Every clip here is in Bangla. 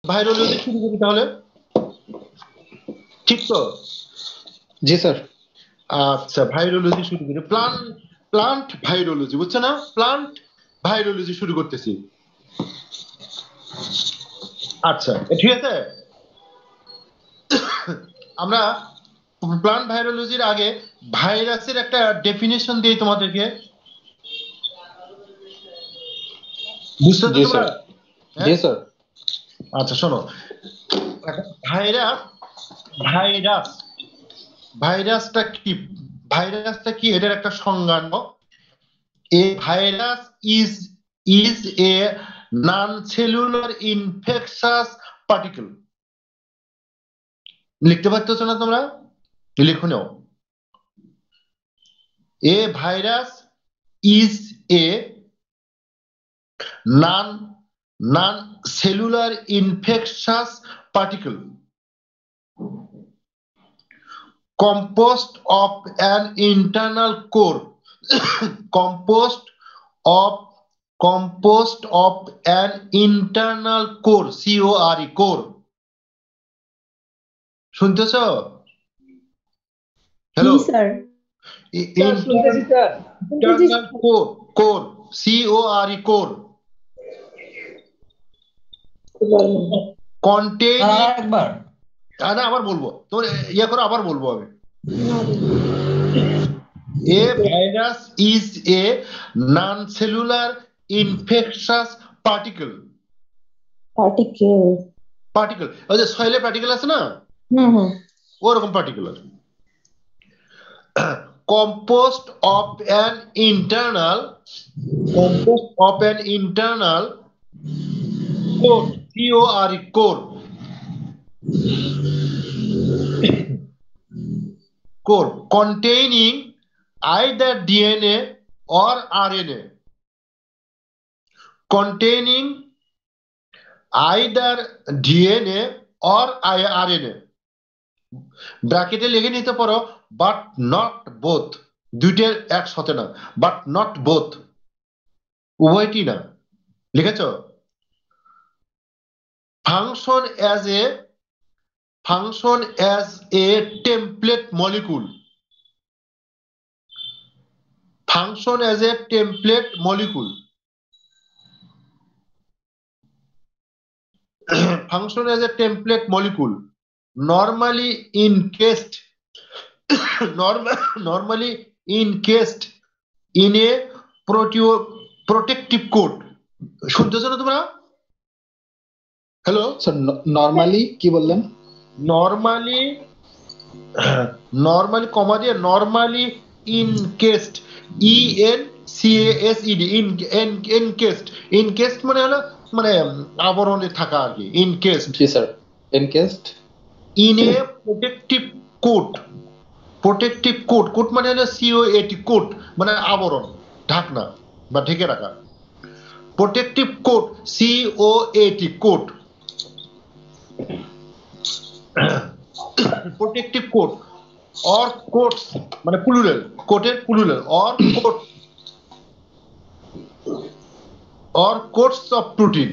ভাইরোলজি শুরু করি তাহলে, ঠিক তো? জি স্যার। আচ্ছা, ভাইরোলজি শুরু করি। প্লান্ট ভাইরোলজি, বুঝছো না? প্লান্ট ভাইরোলজি শুরু করতেছি। আচ্ছা, ঠিক আছে। আমরা প্লান্ট ভাইরোলজির আগে ভাইরাসের একটা ডেফিনেশন দিই তোমাদেরকে, বুঝতে তো জি তোমরা? স্যার। জি স্যার। আচ্ছা শোনো, ভাইরাস ভাইরাস ভাইরাসটা কি? ভাইরাসটা কি এটার একটা সংজ্ঞা নাও। A virus is is a non cellular infectious particle. লিখতে পারতেছো না তোমরা? লিখো নাও। A virus is a non cellular infectious particle composed of an internal core composed of an internal core core শুনতেছ? Hello sir. internal core core containing একবার না আবার বলবো, তোর ইয়ে করো, আবার বলবো আমি। A virus is a non-cellular infectious particle. Particle ওই যে সয়েলে পার্টিকেল আছে না, ওরকম particular. composed of an internal core core containing either DNA or RNA, containing either DNA or RNA, ব্র্যাকেটে লিখে নিতে পারো বাট নট বোথ, দুইটার একসাথে না, বাট নট বোথ, উভয়টি না। লিখেছ? Function as a template molecule, function as a template molecule function as a template molecule normally encased normally encased in a protective coat. শুনতেছো না তোমরা? হ্যালো স্যার নরমালি কি বললেন? নরমালি কমা দিয়ে নরমালি ইনকেসড ENCASED ইনকেসড মানে হলো মানে আবরণে থাকা আর কি, ইনকেসড। জি sir. Encased in a protective coat মানে হলো COAT কোট মানে আবরণ, ঢাকনা বা ঢেকে রাখা। Protective coat COAT coat, protective coat or coats মানে প্লুরাল, কোটের plural or coats of protein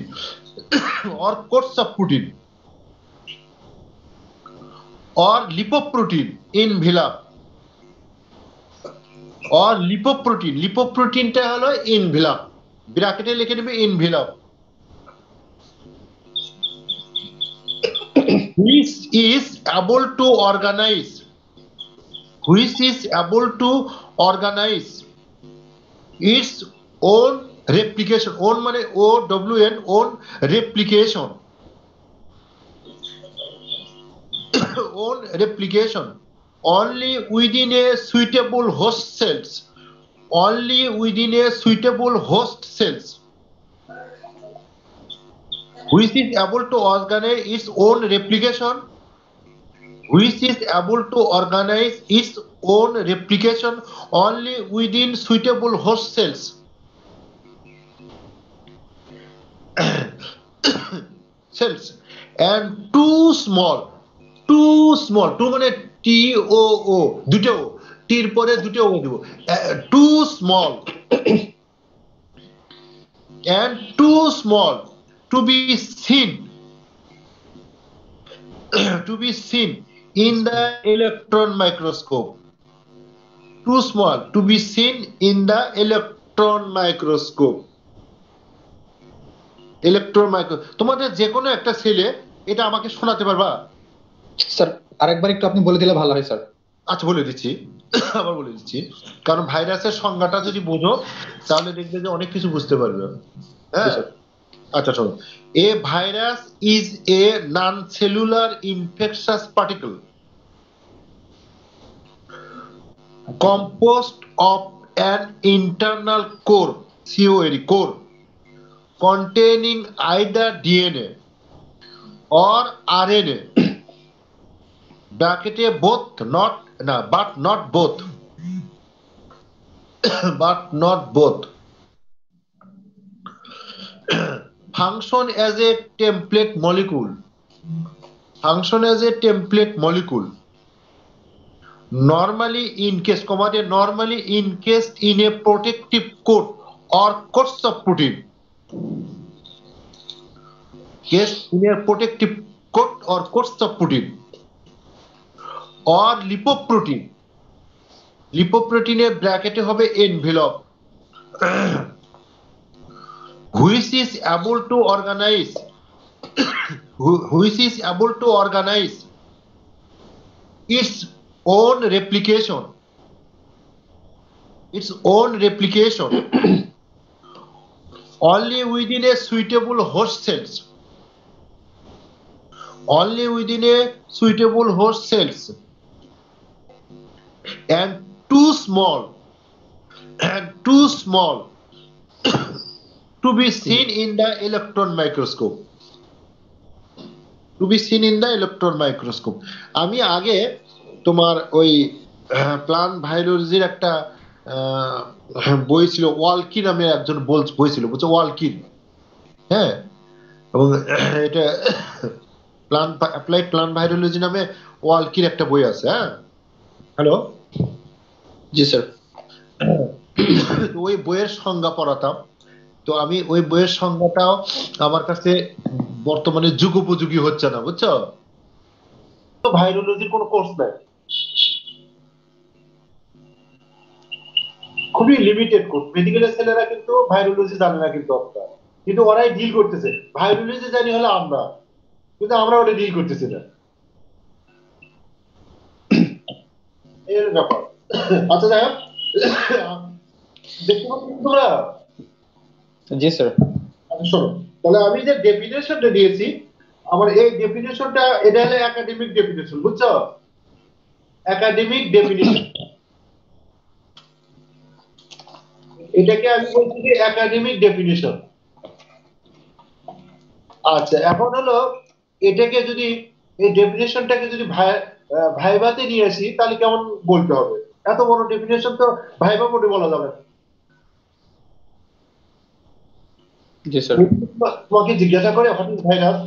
or lipoprotein envelope or lipoproteinটা হলো envelope, ব্র্যাকেটে লিখে নেবে envelope, which is able to organize its own replication, own মানে OWN, own replication only within a suitable host cells, which is able to organize its own replication only within suitable host cells. And too small মানে TOO, দুটো টির পরে দুটো ও দিব, too small and too small to be seen to be seen in the electron microscope. Too small to be seen in the electron microscope. Electron micro তোমাদের যে কোনো একটা ছেলে এটা আমাকে শোনাতে পারবা? স্যার আরেকবার একটু আপনি বলে দিলে ভালো হয় স্যার। আচ্ছা বলে দিচ্ছি, আবার বলে দিচ্ছি, কারণ ভাইরাসের সংজ্ঞাটা যদি বোঝো তাহলে দেখবে যে অনেক কিছু বুঝতে পারবে। হ্যাঁ আচ্ছা শোনো, a virus is a non cellular infectious particle composed of an internal core core containing either DNA or RNA bracketed both but not both but not both function as a template molecule normally encased in a protective coat or coats of protein. Cased in a protective coat or coats of protein or lipoprotein. লিপোপ্রোটিনের ব্র্যাকেটে হবে envelope which is able to organize its own replication only within a suitable host cells and too small to be seen in the electron microscope. আমি আগে তোমার ওই প্লান্ট ভাইরোলজির একটা বই ছিল, ওয়ালকি নামে একজন বই ছিল, বুঝছো, ওয়ালকিন। হ্যাঁ, এবং এটা অ্যাপ্লাইড প্লান্ট ভাইরোলজি নামে ওয়ালকির একটা বই আছে। হ্যাঁ, হ্যালো, জি স্যার। ওই বইয়ের সংজ্ঞা পড়াতাম, তো আমি ওই বইয়ের সংজ্ঞাটাও আমার কাছে বর্তমানে যুগোপযোগী হচ্ছে না, বুঝছো। ভাইরোলজির কোনো কোর্স নাই, খুবই লিমিটেড কোর্স। মেডিকেলের ছেলেরা কিন্তু ভাইরোলজি জানে না, কিন্তু ওরাই ডিল করতেছে। ভাইরোলজি জানি হলে আমরা, কিন্তু আমরা ওটা ডিল করতেছি না, এর ব্যাপার। আচ্ছা যাই হোক, দেখতে পাচ্ছ তোমরা? জি স্যার। আচ্ছা শোনো, তাহলে আমি যে ডেফিনেশনটা দিয়েছি, আমার এই ডেফিনেশনটা এটা হলো একাডেমিক ডেফিনেশন, বুঝছো, একাডেমিক ডেফিনেশন। এটাকে আমি বলছি যে একাডেমিক ডেফিনেশন। আচ্ছা, এখন হলো এটাকে যদি, এই ডেফিনেশনটাকে যদি ভাইভাতে নিয়ে আসি তাহলে কেমন বলতে হবে? এত বড় ডেফিনেশন তো ভাইভা মোডে বলা যাবে না। জি স্যার। তোমাকে জিজ্ঞাসা করে হোয়াট ইজ ভাইরাস,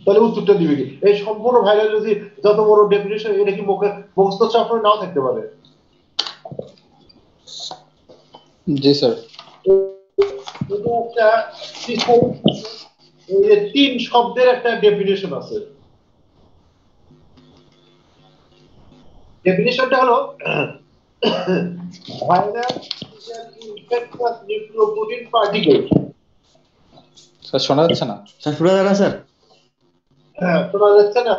তাহলে উত্তরটা দিবে কি? এই সম্পূর্ণ ভাইরালজি যত বড় ডেফিনেশন, এটা কি মুখস্থ চাপড়ে নাও থাকতে পারে। জি স্যার। এটা একটা তিন শব্দের একটা ডেফিনেশন আছে। ডেফিনেশনটা হলো virus is an infectious নিউক্লিওপ্রোটিন particle. Sir শোনা যাচ্ছে না? স্যার শোনা যায় না স্যার? হ্যাঁ, শোনা যাচ্ছে না?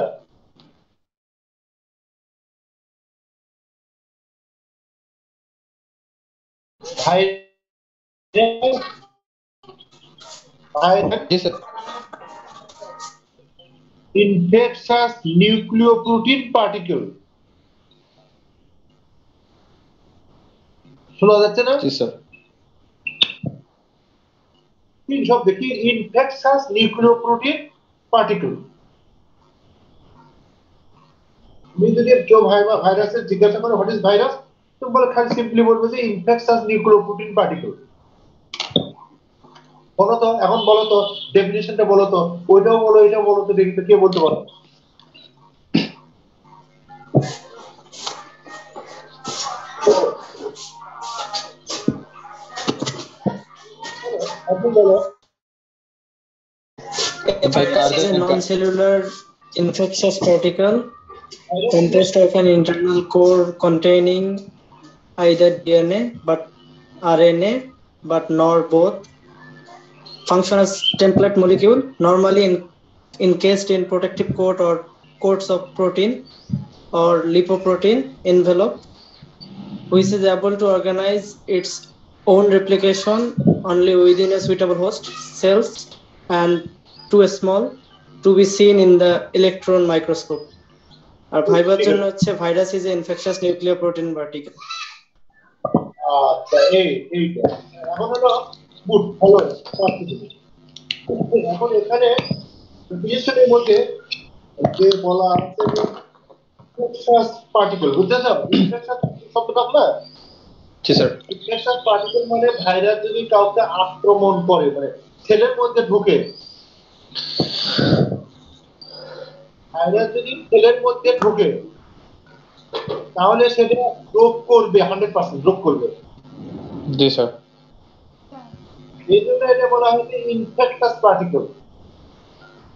জি স্যার। infectious nucleoprotein particle, শোনা যাচ্ছে না? জি স্যার। তিন শব্দ কি? infectious nucleoprotein particle। তুমি যদি কেউ ভাইরাসের জিজ্ঞাসা করে হোয়াট ইজ ভাইরাস, তুমি বলে খালি সিম্পলি বলবে যে infectious nucleoprotein particle। বলো তো, এখন বলো তো ডেফিনেশনটা বলো তো, ওইটাও বলো এটাও বলো তো, দেখি তো কে বলতে পারো। non-cellular infectious particle composed of an internal core containing either DNA but RNA but nor both. Function as template molecule, normally encased in protective coat or coats of protein or lipoprotein envelope, which is able to organize its own replication only within a suitable host cells and too small to be seen in the electron microscope. আর ভাইবার জন্য হচ্ছে virus is infectious nuclear protein particle. আচ্ছা এইটা এখন হলো গুড ভালো। এখন এখানে ডিফিনিশনের মধ্যে যে বলা আছে যে ইনফেকশাস পার্টিকেল, বুঝতেছো? ইনফেকশাস শব্দটা না? জি স্যার। ইনফেকশাস পার্টিকেল মানে ভাইরাস যদি কাউকে আক্রমণ করে, মানে সেলের মধ্যে ঢুকে, ভাইরাস যদি সেলের মধ্যে ঢুকে তাহলে সেটা রোগ করবে, 100% রোগ করবে। জি স্যার। এই জন্য এটা বলা হয়েছে ইনফেকশাস পার্টিকেল।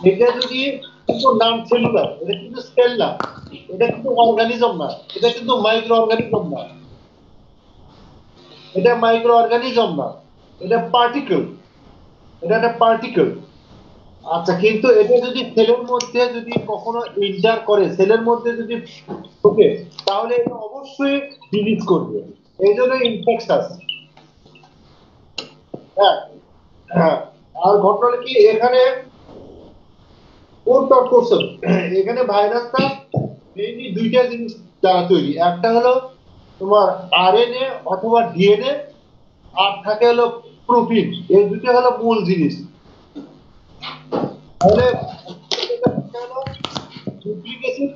এটা যদি কিন্তু নাম সেলুলার, এটা কিন্তু সেল না, এটা কিন্তু অর্গানিজম না, এটা কিন্তু মাইক্রো অর্গানিজম না, এটা মাইক্রো অর্গানিজম না, এটা পার্টিকেল, এটা একটা পার্টিকেল। আচ্ছা, কিন্তু এটা যদি সেলের মধ্যে যদি কখনো এন্টার করে, সেলের মধ্যে যদি ঢোকে তাহলে এটা অবশ্যই ডিলিট করবে, এই জন্য ইনফেকশাস। হ্যাঁ হ্যাঁ। আর ঘটনা কি এখানে এখানে ভাইরাসটা মেইনলি দুইটা জিনিস দ্বারা তৈরি। একটা হলো তোমার আরএনএ অথবা ডিএনএ, আর থাকে হলো প্রোটিন। এই দুটো হলো মূল জিনিস। তাহলে নিউক্লিক অ্যাসিড,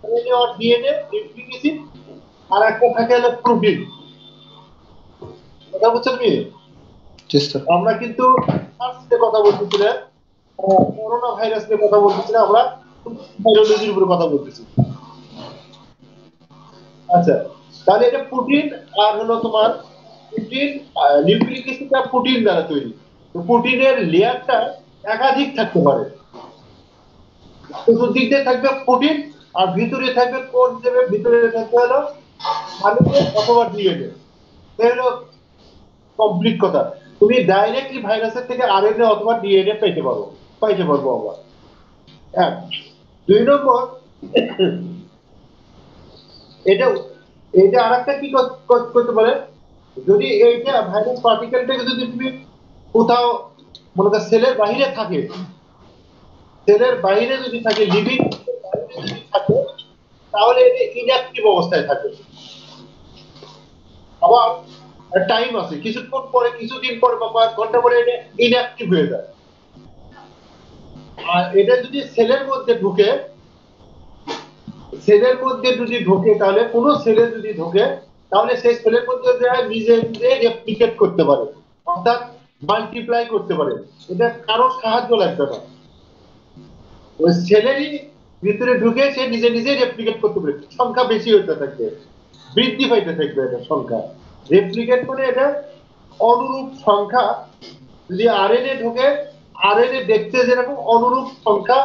আরএনএ আর ডিএনএ নিউক্লিক অ্যাসিড, আর একটা থাকে হলো প্রোটিন। কথা বুঝছেন কি? আমরা কিন্তু কথা বলতেছি না, করোনা ভাইরাস নিয়ে কথা বলতেছি না, আমরা ভাইরোলজির উপরে কথা বলতেছি। আচ্ছা, তাহলে এটা প্রোটিন আর হলো তোমার প্রোটিন, নিউক্লিক অ্যাসিডটা প্রোটিন দ্বারা তৈরি। তো প্রোটিনের লেয়ারটা একাধিক থাকতে পারে। চতুর্দিক দিয়ে থাকবে প্রোটিন আর ভিতরে থাকবে কোন দেবে, ভিতরে থাকবে হলো আরএনএ অথবা ডিএনএ। এই হলো কমপ্লিট কথা। তুমি ডাইরেক্টলি ভাইরাসের থেকে আরএনএ অথবা ডিএনএ পাইতে পারবো আমরা। এক। দুই নম্বর, এটা আরেকটা কি করতে পারে, যদি এইটা ভাইরাস পার্টিকেলটাকে যদি তুমি কোথাও মনে করো সেলের বাইরে থাকে, সেলের বাইরে যদি থাকে, লিভিং যদি থাকে, তাহলে এটা ইনঅ্যাক্টিভ অবস্থায় থাকে। আবার টাইম আছে, কিছুক্ষণ পরে, কিছুদিন পরে বা কয়েক ঘন্টা পরে এটা ইনঅ্যাক্টিভ হয়ে যায়। আর এটা যদি সেলের মধ্যে ঢুকে, তাহলে কোনো সেলে যদি ঢোকে তাহলে সেই সেলের মধ্যে নিজে নিজে রেপ্লিকেট করতে পারে, অর্থাৎ মাল্টিপ্লাই করতে পারে। এটা কারোর সাহায্য লাগবে না, ওই সেলেরই ভিতরে ঢুকে সে নিজে নিজে রেপ্লিকেট করতে পারে। সংখ্যা বেশি হতে থাকবে, বৃদ্ধি পাইতে থাকবে এটা সংখ্যা। রেপ্লিকেট মানে এটা অনুরূপ সংখ্যা, যদি আরএনএ ঢোকে, আরএনএ দেখতে যেরকম অনুরূপ সংখ্যা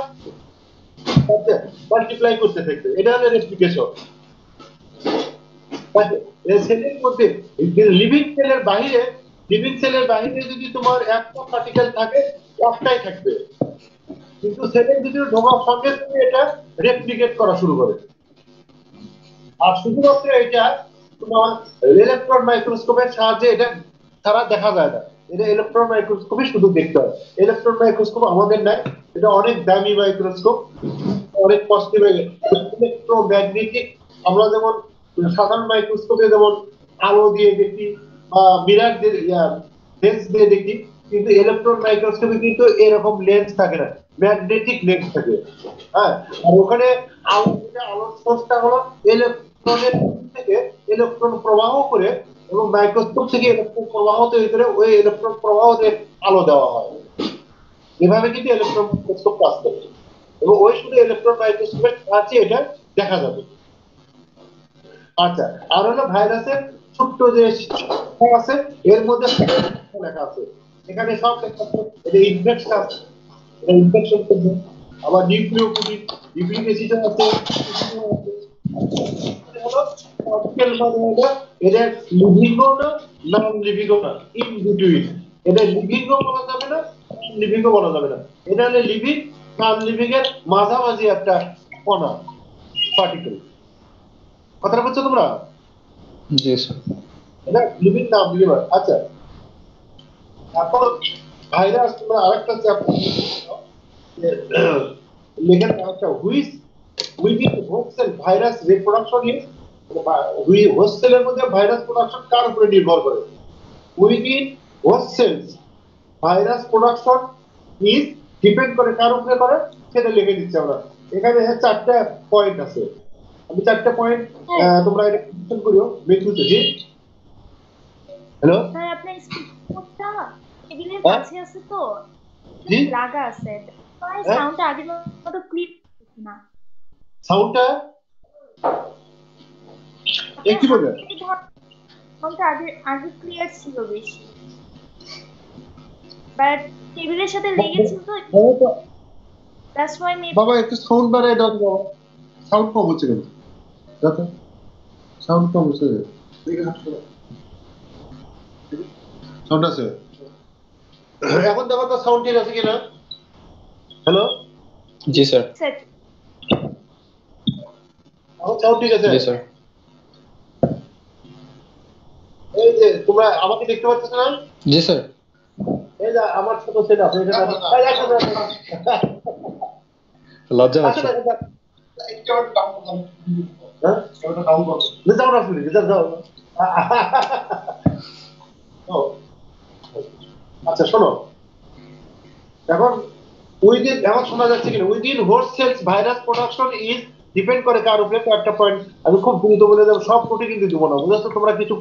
মাল্টিপ্লাই করতে থাকবে, এটা হলো রেপ্লিকেশন। সেলের মধ্যে লিভিং সেলের বাইরে যদি তোমার একটা পার্টিকেল থাকে, একটাই থাকবে, কিন্তু সেলের ভিতরে ঢোকার সঙ্গে সঙ্গে এটা রেপ্লিকেট করা শুরু করে। আর শুধুমাত্র এটা তোমার ইলেকট্রন মাইক্রোস্কোপের সাহায্যে এটা তারা দেখা যায় না, এটা ইলেকট্রন মাইক্রোস্কোপে শুধু দেখতে হয়। ইলেকট্রন মাইক্রোস্কোপ আমাদের নাই, এটা অনেক দামি মাইক্রোস্কোপ, অনেক কস্টলি। ইলেকট্রোম্যাগনেটিক, আমরা যেমন সাধারণ মাইক্রোস্কোপে যেমন আলো দিয়ে দেখি বা মিরার দিয়ে লেন্স দিয়ে দেখি, কিন্তু ইলেকট্রন মাইক্রোস্কোপে কিন্তু এরকম লেন্স থাকে না, ম্যাগনেটিক লেন্স থাকে। হ্যাঁ, আর ওখানে আলোর সোর্সটা হলো ইলেকট্রনের থেকে ইলেকট্রন প্রবাহ করে, এবং মাইক্রোস্কোপ থেকে ইলেকট্রন প্রবাহ তৈরি করে ওই ইলেকট্রন প্রবাহ দিয়ে আলো দেওয়া হয়। এভাবে কিন্তু ইলেকট্রন মাইক্রোস্কোপ কাজ করে, এবং ওই শুধু ইলেকট্রন মাইক্রোস্কোপের সাহায্যে এটা দেখা যাবে। আচ্ছা, আর হলো ভাইরাসের ছোট্ট যে আছে এর মধ্যে লেখা আছে, এখানে সব লেখা আছে। এটা ইনফেকশন, এটা ইনফেকশন করবে, আবার নিউক্লিওপ্রোটিন, নিউক্লিক অ্যাসিড আছে, হলো পার্টিকেল মানে হলো এদের লিভিংও না নন লিভিংও না, ইন বিটুইন। এদের লিভিংও বলা যাবে না, নন লিভিংও বলা যাবে না, এটা হলো লিভিং নন লিভিং এর মাঝামাঝি একটা কণা, পার্টিকেল। কথাটা বুঝছো তোমরা? জি স্যার। এটা লিভিং নন লিভিং। আচ্ছা, তারপর ভাইরাস, তোমরা আরেকটা চ্যাপ্টার লেখেন একটা which within host cell virus reproduction is, host সেলের মধ্যে ভাইরাস প্রোডাকশন কার উপরে নির্ভর করে? Within host cells virus production is depend করে কার উপরে করে, সেটা লিখে দিচ্ছি আমরা। এখানে 4টা পয়েন্ট আছে, আমি 4টা পয়েন্ট তোমরা এটা কোশ্চেন করিও মেথুতে। জি হ্যালো স্যার আপনার স্পিকারটা টেবিলের হ্যাঁ? কাছে আছে তো জি লাগা আছে, তাই হ্যাঁ? সাউন্ডটা আগের মতো ক্লিয়ার হচ্ছে না। সাউন্ডটা আপনার একই ভাবে হাত থেকে সাউন্ডটা আগে আগে ক্লিয়ার ছিল বেশি, বাট টেবিলের সাথে লেগেছিল তো, দ্যাটস ওয়াই মেবি। বাবা একটু সাউন্ড বাড়ায় দাও, সাউন্ড কম হচ্ছে কেন? দাদা সাউন্ড কম হচ্ছে, সাউন্ড আছে এখন? দেখো তো সাউন্ড ঠিক আছে কিনা। হ্যালো জি স্যার। স্যার এখন সাউন্ড ঠিক আছে? জি স্যার। এই যে তোমরা আমাকে দেখতে পাচ্ছ না? জি স্যার। এই যে আমার ছোট ছেলে আছে এখানে, এই আসো না, লজ্জা আসো পাচ্ছে। না, হ্যাঁ যাও না, শুনি যাও যাও। ও, আচ্ছা শোনো, এখন এখন শোনা যাচ্ছে কিনা? Within host cells virus production is depend করে কার উপরে? একটা পয়েন্ট আমি খুব দ্রুত বলে দেবো, সব নোটে কিন্তু দেবো না, বুঝেছো? তোমরা কিছু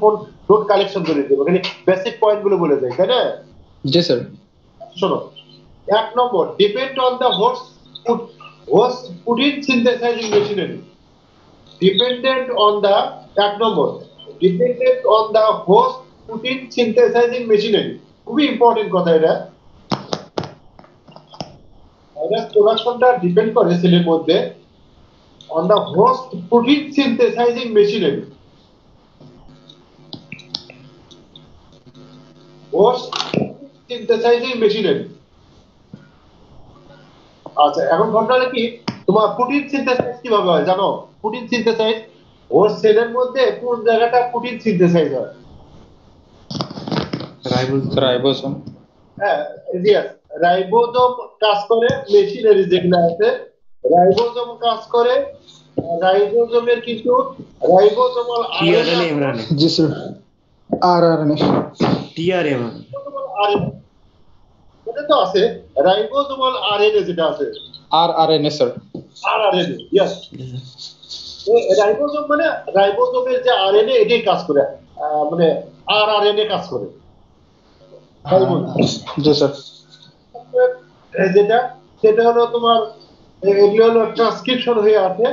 নোট কালেকশন করে দেবো, এখানে বেসিক পয়েন্ট গুলো বলে দেয়, তাই না? জি স্যার। শোনো, 1 নম্বর depend on the host protein synthesizing machinery. Dependent on the 1 নম্বর dependent on the host protein synthesizing machinery. খুবই ইম্পর্টেন্ট কথা এটা। ভাইরাস প্রোডাকশনটা ডিপেন্ড করে সেলের মধ্যে on the host protein synthesizing machinery. Host synthesizing machinery. আচ্ছা, এখন ঘটনাটা কি? তোমার প্রোটিন সিনথেসাইজ কিভাবে হয় জানো? প্রোটিন সিনথেসাইজ হোস্ট সেলের মধ্যে কোন জায়গাটা প্রোটিন সিনথেসাইজ হয়? রাইবোসোম। হ্যাঁ, ইয়েস, রাইবোজোম কাজ করে, মেশিনারি যেগুলো আছে রাইবোজোম কাজ করে। রাইবোজোমের কিন্তু রাইবোজোমাল আরএনএ, জি স্যার। আরআরএনএ। টিআরএম এটা তো আছে, রাইবোজোমাল আরএনএ যেটা আছে, rRNA sir. RRNA, yes. Ribosome মানে রাইবোজোমের যে আরএনএ এটাই কাজ করে, মানে আরআরএনএ কাজ করে। জি স্যার। যেটা সেটা হলো তোমার, এগুলো হলো ট্রান্সক্রিপশন হয়ে আছে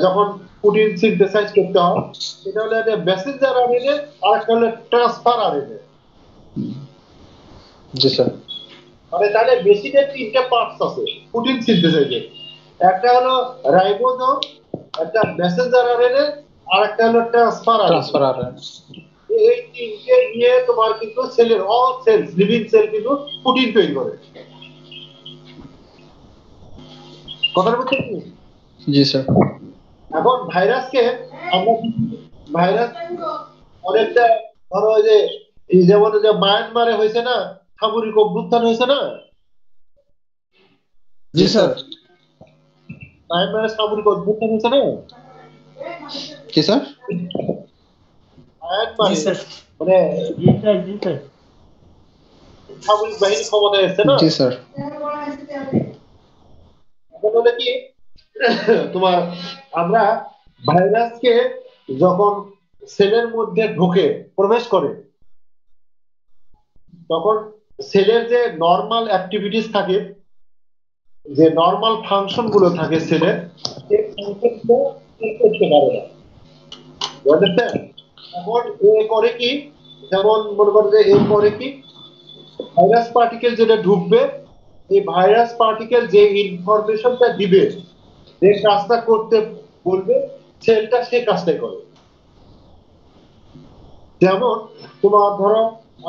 যখন প্রোটিন সিনথেসাইজ করতে হয়। এটা হলো একটা মেসেঞ্জার আরএনএ, আর একটা হলো ট্রান্সফার আরএনএ। জি স্যার। মানে তাহলে বেসিক্যালি 3টা পার্টস আছে প্রোটিন সিনথেসাইজের। একটা হলো রাইবোজোম, একটা মেসেঞ্জার আরএনএ, আর একটা হলো ট্রান্সফার আরএনএ। এই 3টে নিয়ে তোমার কিন্তু সেলের অল সেলস, লিভিং সেল কিন্তু প্রোটিন তৈরি করে। কথাটা বুঝতে পারছি? জি স্যার। এখন ভাইরাসকে আমরা, ভাইরাস অনেকটা, ধরো যে এই যেমন যে মায়ানমারে হয়েছে না, সামরিক অভ্যুত্থান হয়েছে না? জি স্যার। মায়ানমারে সামরিক অভ্যুত্থান হয়েছে না? কি স্যার? মায়ানমারে স্যার। মানে জি স্যার সামরিক বাহিনী ক্ষমতায় এসছে না? জি স্যার। এখন হলো কি তোমার, আমরা ভাইরাসকে যখন সেলের মধ্যে ঢুকে প্রবেশ করে, তখন সেলের যে নরমাল অ্যাক্টিভিটিস থাকে, যে নরমাল ফাংশন গুলো থাকে সেলের, সেই ফাংশনগুলো করতে পারে না। বুঝলেন? এখন এ করে কি, যেমন মনে করো যে এর পরে কি ভাইরাস পার্টিকেল যেটা ঢুকবে, এই ভাইরাস পার্টিকেল যে ইনফরমেশনটা দিবে, যে কাজটা করতে বলবে, সেলটা সে কাজটাই করে। যেমন তোমার ধরো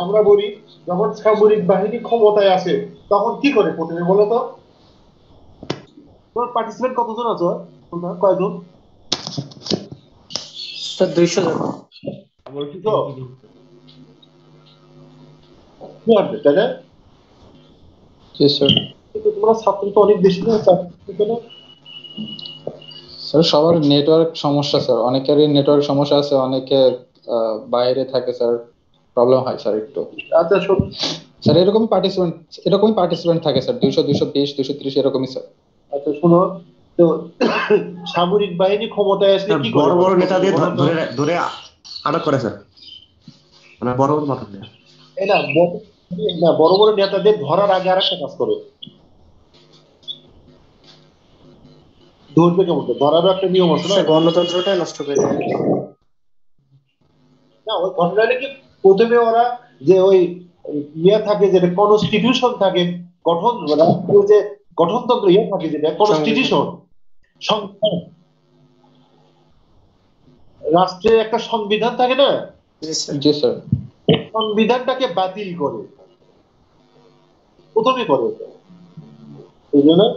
আমরা বলি যখন সামরিক বাহিনী ক্ষমতায় আসে তখন কি করে প্রথমে বলো তো? তোমার পার্টিসিপেন্ট কতজন আছো তোমরা, কয়জন? স্যার 200 জন। বলছি তো 200, তাই না? জি স্যার। কিন্তু তোমরা ছাত্র তো অনেক বেশি না, স্যার সবার নেটওয়ার্ক সমস্যা স্যার, অনেকেরই নেটওয়ার্ক সমস্যা আছে, অনেকে বাইরে থাকে স্যার, প্রবলেম হয় স্যার একটু। আচ্ছা শোন, স্যার এরকমই পার্টিসিপেন্ট থাকে স্যার, 200 220 230 এরকমই স্যার। আচ্ছা শোনো তো, সামরিক বাহিনী ক্ষমতায় আসলে স্যার কি করে? বড় বড় নেতাদের ধরে ধরে আটক করে স্যার, মানে বড় বড় মাথা দিয়ে। এই না, বড় বড় নেতাদের ধরার আগে আর একটা কাজ করে। ধরবে কেমন করে? ধরারও একটা নিয়ম আছে না? স্যার গণতন্ত্রটাই নষ্ট করে দেয়। না, ওই ঘটনাটা কি প্রথমে ওরা যে ওই ইয়ে থাকে, যেটা কনস্টিটিউশন থাকে, গঠন রাষ্ট্রের যে গঠনতন্ত্র ইয়ে থাকে, যেটা কনস্টিটিউশন, সংবিধান, রাষ্ট্রের একটা সংবিধান থাকে না, জি স্যার। জি স্যার। এই সংবিধানটাকে বাতিল করে প্রথমে করে, বুঝলে না?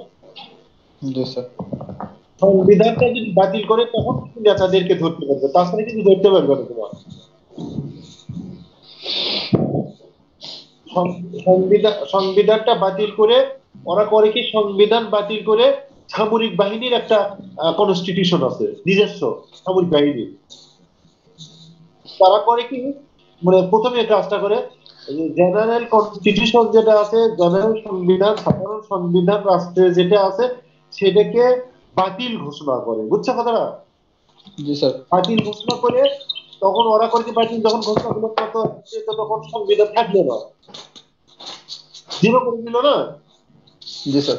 জি স্যার। সংবিধানটা যদি বাতিল করে তখন কিন্তু নেতাদেরকে ধরতে পারবে, তাছাড়া কিন্তু ধরতে পারবে না তোমার। সংবিধানটা বাতিল করে ওরা করে কি, সংবিধান বাতিল করে সামরিক বাহিনীর একটা কনস্টিটিউশন আছে নিজস্ব সামরিক বাহিনী। তারা করে কি, মানে প্রথমে কাজটা করে জেনারেল কনস্টিটিউশন যেটা আছে, জেনারেল সংবিধান, সাধারণ সংবিধান রাষ্ট্রের যেটা আছে, সেটাকে বাতিল ঘোষণা করে। বুঝছো কথাটা? জি স্যার। বাতিল ঘোষণা করে তখন ওরা করে কি, বাতিল যখন ঘোষণা করলো তখন সংবিধান থাকলো না, জিরো করে দিল না। জি স্যার।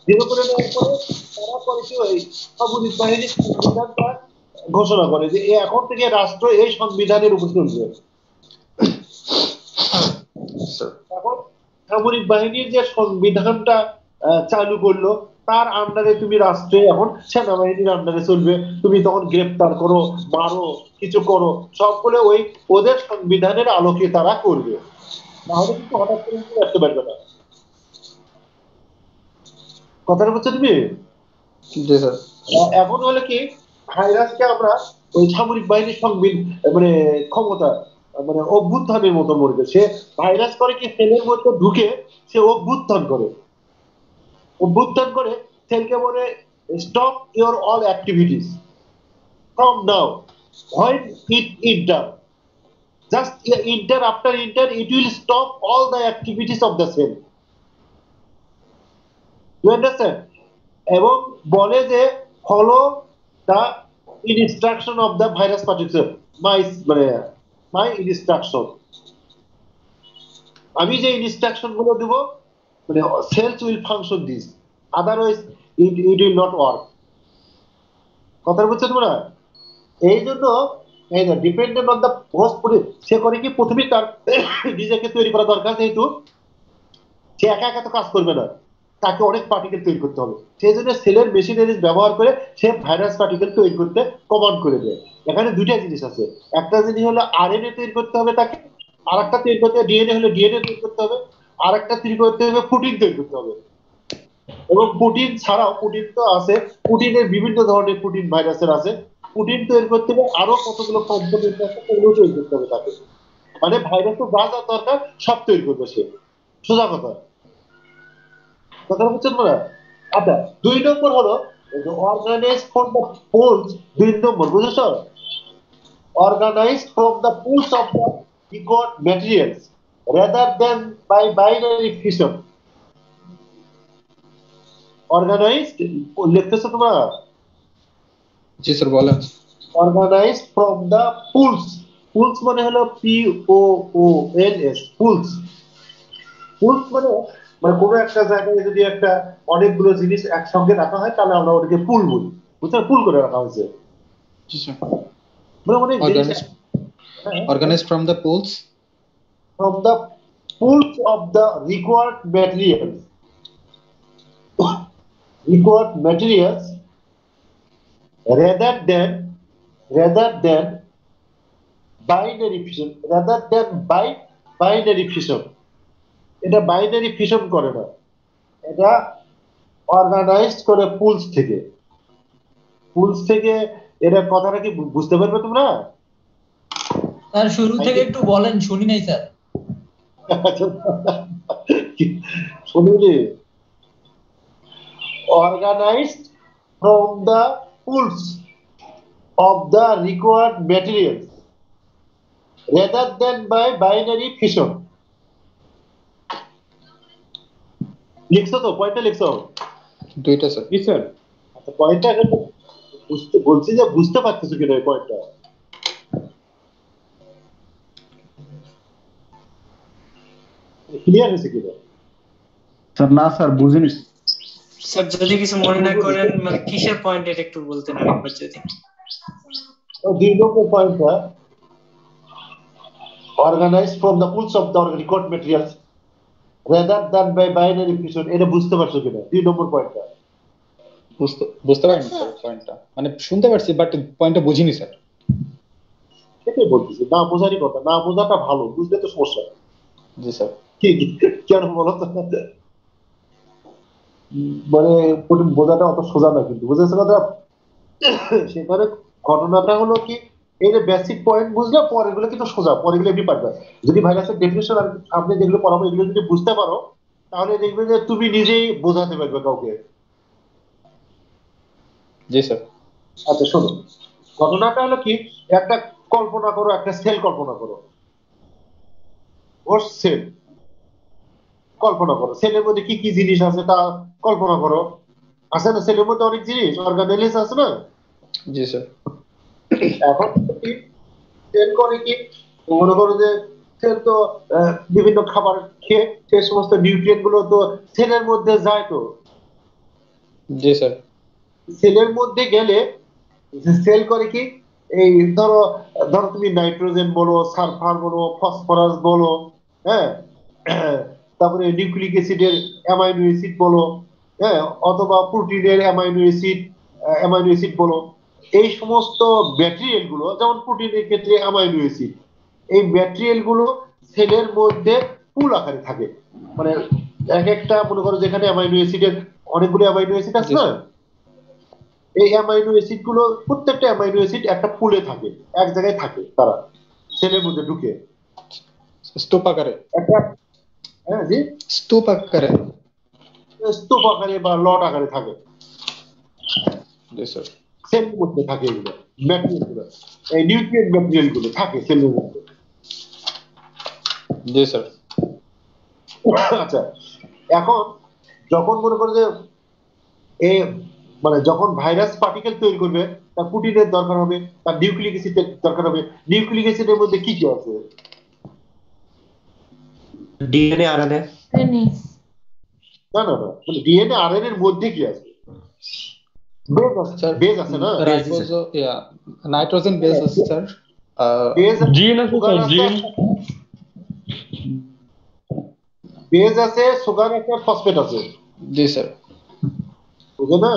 জিরো করে দেওয়ার পরে তারা করে কি, ওই সামরিক বাহিনীর সংবিধানটা ঘোষণা করে যে এখন থেকে রাষ্ট্র এই সংবিধানের উপর চলবে। এখন সামরিক বাহিনীর যে সংবিধানটা চালু করলো, তার আন্ডারে তুমি রাষ্ট্রে এখন সেনাবাহিনীর আন্ডারে চলবে। তুমি তখন গ্রেপ্তার করো, মারো, কিছু করো, সবগুলো ওই ওদের সংবিধানের আলোকে তারা করবে, নাহলে কিন্তু হঠাৎ করে কিছু করতে পারবে না। কথাটা বুঝছো তুমি? জি স্যার। এখন হলো কি, ভাইরাসকে আমরা ওই সামরিক বাহিনীর মানে ক্ষমতা, মানে অভ্যুত্থানের মতো মরবে সে। ভাইরাস করে কি, সেলের মধ্যে ঢুকে সে অভ্যুত্থান করে সেলকে বলে stop your all activities from now, when it enter, just enter after enter, it will stop all the activities of the cell. You understand? এবং বলে যে follow the instruction of the virus particle, my instruction, আমি যে ইনস্ট্রাকশন গুলো দেবো, মানে cells will function this, otherwise it will not work. কথা বুঝছো তোমরা? এই জন্য এই না, ডিপেন্ডেন্ট অন দ্য হোস্ট, সে করে কি প্রথমে তার নিজেকে তৈরি করা দরকার, যেহেতু সে একা একা তো কাজ করবে না, তাকে অনেক পার্টিকেল তৈরি করতে হবে। সেই জন্য সেলের মেশিনারিজ ব্যবহার করে সে ভাইরাস পার্টিকেল তৈরি করতে কমান্ড করে দেয়। এখানে দুইটা জিনিস আছে, একটা জিনিস হলো আরএনএ তৈরি করতে হবে তাকে, আর একটা তৈরি করতে হবে ডিএনএ, হলে ডিএনএ তৈরি করতে হবে, আর একটা তৈরি করতে হবে প্রোটিন তৈরি করতে হবে। এবং প্রোটিন ছাড়াও, প্রোটিন তো আছে, প্রোটিনের বিভিন্ন ধরনের প্রোটিন ভাইরাসের আছে, প্রোটিন তৈরি করতে হবে, আরো কতগুলো কম্পোনেন্ট আছে সেগুলো তৈরি করতে হবে তাকে। মানে ভাইরাসের যা যা দরকার সব তৈরি করবে সে, সোজা কথা। কথা বুঝছেন না? আচ্ছা, 2 নম্বর হলো অর্গানাইজ ফ্রম দ্য পোলস। 2 নম্বর বুঝেছো? Organise from the poles of the record materials rather than by binary fission. Organise লিখতেছো তোমরা? জি স্যার বলেন। Organise from the pools. Pools মানে হলো POOLS, পুলস। পুলস মানে মানে কোনো একটা জায়গায় যদি একটা অনেকগুলো জিনিস একসঙ্গে রাখা হয়, তাহলে আমরা ওটাকে পুল বলি। বুঝছেন? পুল করে রাখা হয়েছে, জি স্যার। মানে অনেক জিনিস Organized from the pools from the pools of the required materials. required materials rather than binary fission, rather than by binary fission. এটা বাইনারি ফিশন করে না, এটা অর্গানাইজড করে পুলস থেকে। এটা কথাটা কি বুঝতে পারবে তোমরা? স্যার শুরু থেকে একটু বলেন, শুনি নাই sir. শুনুনি, organized from the pools of the required materials rather than by binary fission. লিখছো তো? পয়েন্টটা লিখছো? দুইটা স্যার। জি স্যার। আচ্ছা, পয়েন্টটা এখন বলছি যে বুঝতে পারতেছো কিনা এই পয়েন্টটা? ক্লিয়ার হয়েছে কিনা? স্যার না স্যার বুঝিনি। স্যার যদি কিছু মনে না করেন, মানে কিসের পয়েন্ট এটা একটু বলতেন আরেকবার যদি। 2 নম্বর পয়েন্টটা, organized from the pools of the required materials rather than by binary fission, এটা বুঝতে পারছো কিনা? 2 নম্বর পয়েন্টটা বুঝতে পারিনি স্যার পয়েন্টটা, মানে শুনতে পারছি বাট পয়েন্টটা বুঝিনি স্যার। সেটাই বলতেছি, না বোঝারই কথা, না বোঝাটা ভালো, বুঝলে তো সমস্যা। জি স্যার। কেন বলো তো? মানে বোঝাটা অত সোজা না, কিন্তু বুঝেছো কথা? সেখানে ঘটনাটা হলো কি, এই যে বেসিক পয়েন্ট বুঝলে পরেগুলো কিন্তু সোজা, পরেগুলো এমনি পারবে। যদি ভাইরাসের ডেফিনেশন আর আপনি যেগুলো পড়াবো এগুলো যদি বুঝতে পারো, তাহলে দেখবে যে তুমি নিজেই বোঝাতে পারবে কাউকে। জি স্যার। আচ্ছা শোনো, ঘটনাটা হলো কি, একটা কল্পনা করো, একটা সেল কল্পনা করো, ওর সেল কল্পনা করো, সেলের মধ্যে কি কি জিনিস আছে তা কল্পনা করো। আছে না সেলের মধ্যে অনেক জিনিস, অর্গানেলিস আছে না? জি স্যার। এখন সেল করে কি, মনে করো যে সেল তো বিভিন্ন খাবার খেয়ে সেই সমস্ত নিউট্রিয়েন্ট গুলো তো সেলের মধ্যে যায়। তো জি স্যার। সেলের মধ্যে গেলে সেল করে কি, এই ধরো ধরো তুমি নাইট্রোজেন বলো, সালফার বলো, ফসফরাস বলো, হ্যাঁ, তারপরে নিউক্লিক অ্যাসিডের অ্যামাইনো অ্যাসিড বলো, হ্যাঁ, অথবা প্রোটিনের অ্যামাইনো অ্যাসিড বলো, এই সমস্ত ম্যাটেরিয়াল গুলো, যেমন প্রোটিনের ক্ষেত্রে অ্যামাইনো অ্যাসিড, এই ম্যাটেরিয়াল গুলো সেলের মধ্যে পুল আকারে থাকে। মানে এক একটা, মনে করো যেখানে অ্যামাইনো অ্যাসিডের অনেকগুলো অ্যামাইনো অ্যাসিড আছে না, এই অ্যামাইনো অ্যাসিড গুলো, প্রত্যেকটা অ্যামাইনো অ্যাসিড একটা পুলে থাকে, এক জায়গায় থাকে, তারা সেলের মধ্যে ঢুকে স্তূপ আকারে। একটা, হ্যাঁ জি, স্তূপ আকারে। স্তূপ আকারে বা লট আকারে থাকে, জি স্যার। সেলের মধ্যে থাকে এগুলো ম্যাটেরিয়াল গুলো, এই নিউট্রিয়েন্ট ম্যাটেরিয়াল গুলো থাকে সেলের মধ্যে। জি স্যার। আচ্ছা, এখন যখন মনে করো যে এ মানে যখন ভাইরাস পার্টিকেল তৈরি করবে, তার প্রোটিনের দরকার হবে, তার নিউক্লিক অ্যাসিডের দরকার হবে। নিউক্লিক অ্যাসিডের মধ্যে কি কি আছে? DNA RNA. না না না, মানে ডিএনএ আরএনএ এর মধ্যে কি আছে? বেজ আছে না? রাইবোজো, ইয়া, নাইট্রোজেন বেস আছে স্যার। বেজ জিন আছে স্যার, জিন। বেজ আছে, সুগার আছে, ফসফেট আছে। জি স্যার। বুঝো না?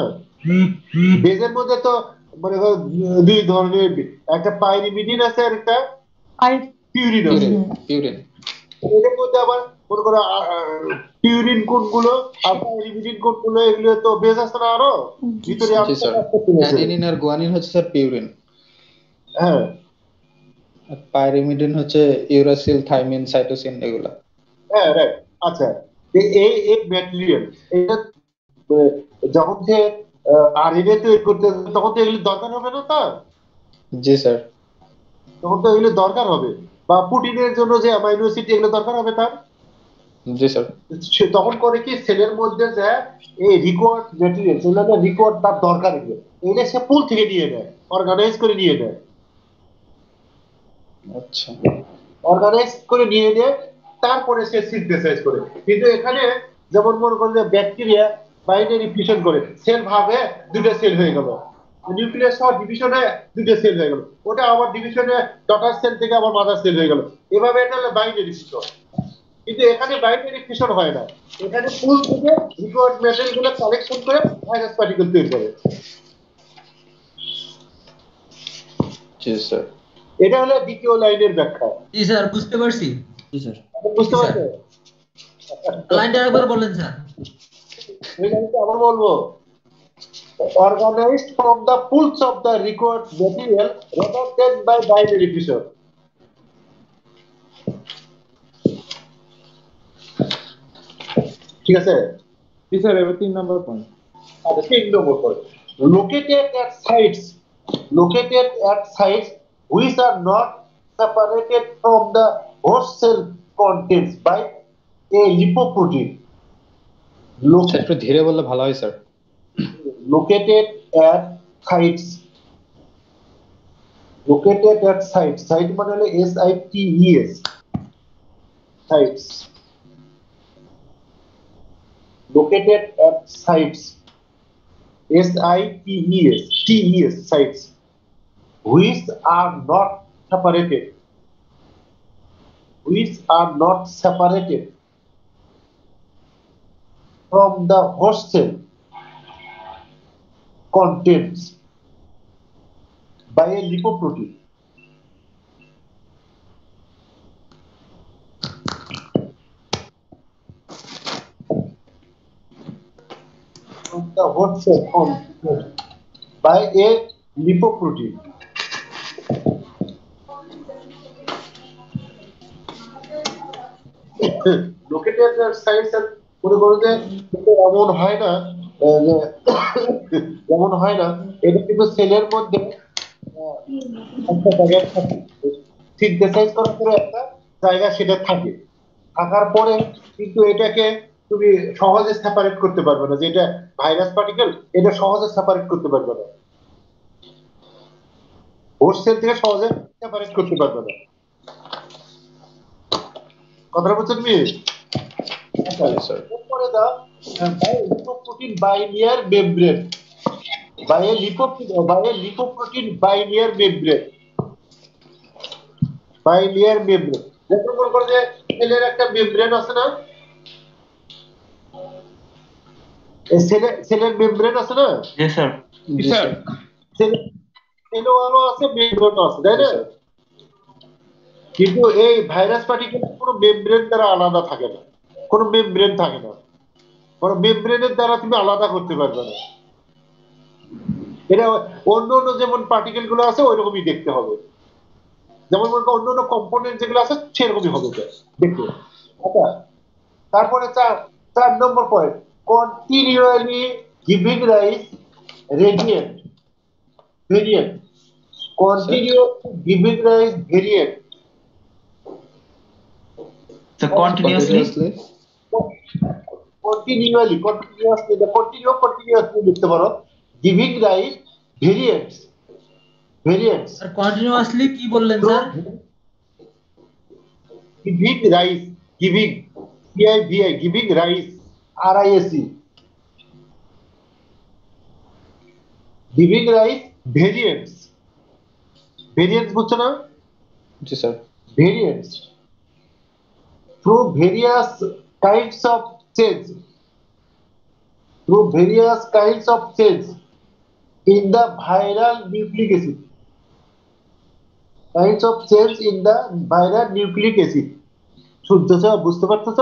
বেজের মধ্যে তো মনে করো দুই ধরনের, একটা পাইরিমিডিন আছে আর একটা পিউরিন আছে। পিউরিন। এদের মধ্যে আবার মনে করো পিউরিন কোনগুলো আর পাইরিমিডিন কোনগুলো, এগুলো তো বেজ আছে না আরো ভিতরে। জি স্যার। অ্যাডিনিন আর গুয়ানিন হচ্ছে স্যার পিউরিন। হ্যাঁ, আর পাইরিমিডিন হচ্ছে ইউরাসিল, থাইমিন, সাইটোসিন এগুলা। হ্যাঁ রাইট। আচ্ছা, এই এই ম্যাটেরিয়াল, এটা যখন যে আরএনএ তৈরি করতে হবে, তখন তো এগুলো দরকার হবে না তার? জি স্যার। তখন তো এগুলো দরকার হবে, বা প্রোটিনের জন্য যে অ্যামাইনো অ্যাসিড, এগুলো দরকার হবে তার। জি স্যার। সে তখন করে কি, সেলের মধ্যে যে এই রিকোয়ার্ড ম্যাটেরিয়াল, সেগুলো রিকোয়ার্ড, তার দরকার এগুলো, এগুলো সে পুল থেকে নিয়ে নেয়, অর্গানাইজ করে নিয়ে নেয়। আচ্ছা। অর্গানাইজ করে নিয়ে নিয়ে তারপরে সে সিনথেসাইজ করে। কিন্তু এখানে যেমন মনে করেন যে ব্যাকটেরিয়া বাইনারি ফিশন করে, সেল ভাবে দুটো সেল হয়ে গেল, নিউক্লিয়াস সহ ডিভিশনে দুটো সেল হয়ে গেল, ওটা আবার ডিভিশনে ডটার সেল থেকে আবার মাদার সেল হয়ে গেল, এভাবে এটা হলো বাইনারি ফিশন। কিন্তু এখানে বাইনারি ফিশন হয় না, এখানে পুল থেকে রিকোয়ার্ড ম্যাটেরিয়াল গুলো কালেকশন করে ভাইরাস পার্টিকেল তৈরি করে। জি স্যার। এটা হলো দ্বিতীয় লাইনের ব্যাখ্যা। জি স্যার, বুঝতে পারছি। জি স্যার। বুঝতে জি, স্যার। পারছো? লাইনটা একবার বলেন স্যার। ওই লাইনটা আবার বলবো। Organized from the pools of the required material rather than by binary fission. ঠিক আছে? জি স্যার, এবার 3 নাম্বার পয়েন্ট। আচ্ছা, 3 নম্বর point. Located at sites which are not separated from the host cell contents by a lipoprotein. Sir একটু ধীরে বললে ভালো হয় sir. Located at sites. Site মানে হলো SITES. Sites. Located at sites. SITES. Sites. Which are not separated. From the host cell contents by a lipoprotein. From the host cell contents by a lipoprotein. Located at sites and মনে করো যে এমন হয় না এমন হয় না, এটা কিন্তু সেলের মধ্যে একটা জায়গায় থাকে, সিনথেসাইজ করার পরে একটা জায়গা সেটা থাকে, থাকার পরে কিন্তু এটাকে তুমি সহজে সেপারেট করতে পারবে না, যে এটা ভাইরাস পার্টিকেল, এটা সহজে সেপারেট করতে পারবে না, হোস্ট সেল থেকে সহজে সেপারেট করতে পারবে না। কথাটা বুঝছো তুমি? এরপরে দাও লিপোপ্রোটিন বাইলিয়ার মেমব্রেন, লিপোপ্রোটিন বাইলিয়ার মেমব্রেন, যেমন মনে করো যে সেলের একটা মেমব্রেন আছে না, সেলের মেমব্রেন আছে না? জি স্যার। জি স্যার। সেলও আছে, মেমব্রেনও আছে, তাই না? কিন্তু এই ভাইরাস পার্টিকেল কোনো মেমব্রেন দ্বারা আলাদা থাকে না, কোনো মেমব্রেন থাকে না, কোনো মেমব্রেনের দ্বারা তুমি আলাদা করতে পারবে না। এটা অন্য যেমন পার্টিকেল গুলো আছে ওইরকমই দেখতে হবে, যেমন অন্য কম্পোনেন্ট যেগুলো আছে সেরকমই হবে দেখতে। আচ্ছা, তারপরে 4 নম্বর point, continually giving rise variant, continually giving rise variant, So continuously continuously লিখতে পারো, গিভিং রাইজ ভেরিয়েন্টস, আর কন্টিনিউয়াসলি কি বললেন sir? giving rise, giving rise, RISE, giving rise variants বুঝছো না? জি sir. Variants through various kinds of cells in the viral nucleic acid, শুনতেছ? বুঝতে পারতেছ?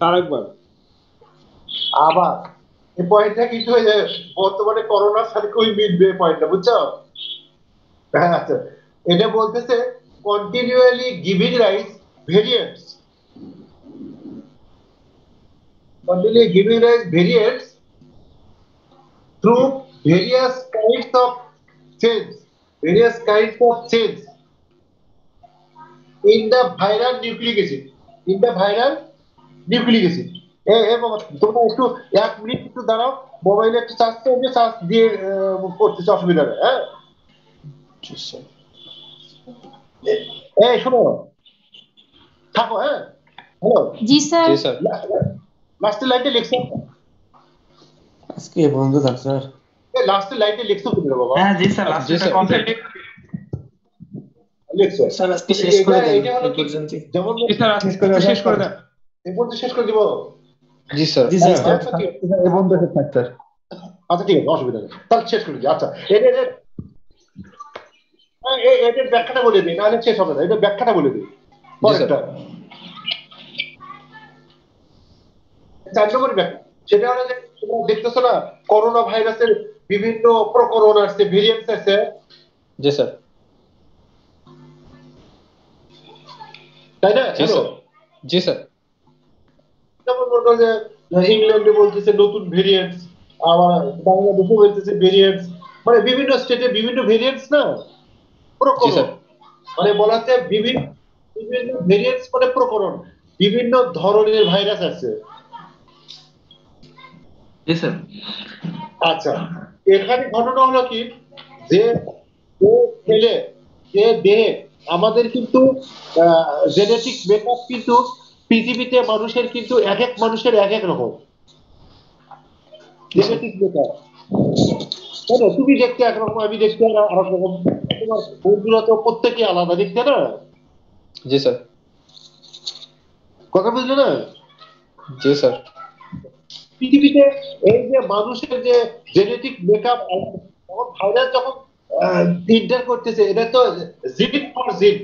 আরেকবার আবার এই পয়েন্টটা কিন্তু হয়ে যায় বর্তমানে করোনার সাথে খুবই মিলবে পয়েন্টটা, বুঝছো? হ্যাঁ, আচ্ছা, এটা বলতেছে continually giving rise variants, through various kinds of cells in the viral nucleic acid, বাবা তোমরা একটু 1 মিনিট একটু দাঁড়াও, মোবাইলে একটু চার্জ দিয়ে করতেছে, অসুবিধা নেই। হ্যাঁ, এই শোনো, থাকো। হ্যাঁ, হ্যালো, জি স্যার। জি স্যার। লাস্টের লাইনটা লিখছো? আজকে বন্ধ থাক স্যার। লাস্টের লাইনটা লিখছো তুমি বাবা? হ্যাঁ জি স্যার, লাস্ট জি এটা স্যার। কমপ্লিট। লিখছে স্যার আজকে শেষ করে দেন এটা হলো এই কি পর্যন্তই। যেমন শেষ করে দেন। এই পর্যন্ত শেষ করে দিব। জি স্যার। জি স্যার। আচ্ছা ঠিক আছে, এই বন্ধ শেষ থাক স্যার। আচ্ছা ঠিক আছে, অসুবিধা নেই, তাহলে শেষ করে দিই। আচ্ছা এটার ব্যাখ্যাটা বলে দিই, নাহলে শেষ হবে না। এটার ব্যাখ্যাটা বলে দিই। পরেরটা 4 নম্বর ব্যাখ্যা, সেটা হলো যে তোমরা দেখতেছো না করোনা ভাইরাসের বিভিন্ন প্রকরণ আসছে, ভেরিয়েন্টস আছে। জি স্যার। তাই না? জি হ্যালো, স্যার। জি স্যার। যেমন মনে করো যে ইংল্যান্ডে বলতেছে নতুন ভেরিয়েন্টস, আবার বাংলাদেশে বলতেছে ভেরিয়েন্টস, মানে বিভিন্ন স্টেটে বিভিন্ন ভেরিয়েন্টস না, জি প্রকরণ। স্যার। মানে বলা হচ্ছে বিভিন্ন বিভিন্ন ভেরিয়েন্টস মানে প্রকরণ, বিভিন্ন ধরনের ভাইরাস আছে। জি স্যার। আচ্ছা, এখানে ঘটনা হলো কি যে ছেলে যে দেহে আমাদের কিন্তু জেনেটিক মেকআপ কিন্তু পৃথিবীতে মানুষের কিন্তু এক এক মানুষের এক এক রকম জেনেটিক মেকআপ, তাই না? তুমি দেখতে একরকম, আমি দেখতে আর এক রকম, তোমার বন্ধুরা তো প্রত্যেকে আলাদা দেখতে না। জি স্যার। কথা বুঝলে না? জি স্যার। পৃথিবীতে এই যে মানুষের যে জেনেটিক মেকআপ, ভাইরাস যখন ইন্টার করতেছে, এটা তো জিন ফর জিন,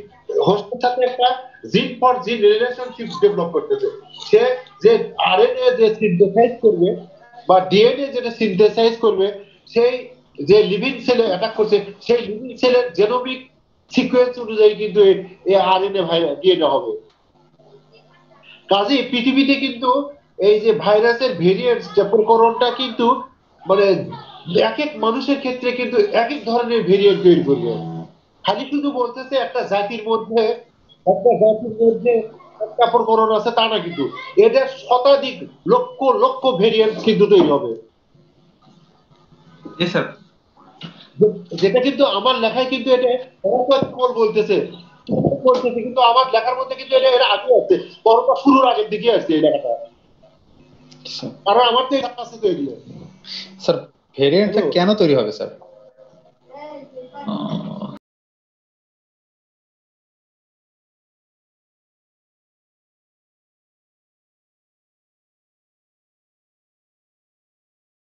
হোস্টের সাথে একটা জিন ফর জিন রিলেশনশিপ ডেভেলপ করতেছে। সে যে আরএনএ যে সিনথেসাইজ করবে বা ডিএনএ যেটা সিনথেসাইজ করবে, সেই যে লিভিং সেলে অ্যাটাক করছে, সেই লিভিং সেলের জেনোমিক সিকোয়েন্স অনুযায়ী কিন্তু এই আরএনএ ভাইরাস ডিএনএ হবে। কাজেই পৃথিবীতে কিন্তু এই যে ভাইরাসের ভেরিয়েন্টস প্রকরণটা কিন্তু মানে এক এক মানুষের ক্ষেত্রে কিন্তু এক এক ধরনের ভেরিয়েন্ট তৈরি করবে। খালি শুধু বলতেছে একটা জাতির মধ্যে একটা প্রকরণ আছে তা না, কিন্তু এদের শতাধিক লক্ষ লক্ষ ভেরিয়েন্ট কিন্তু তৈরি হবে। জি স্যার। যেটা কিন্তু আমার লেখায় কিন্তু এটা কেবল বলতেছে কিন্তু আমার লেখার মধ্যে কিন্তু এটা এর আগে আছে, করোনা শুরুর আগের দিকে আসছে এই লেখাটা। কারণ আমার তো এটা আছে তো এগুলো। স্যার ভেরিয়েন্টটা কেন তৈরি হবে স্যার?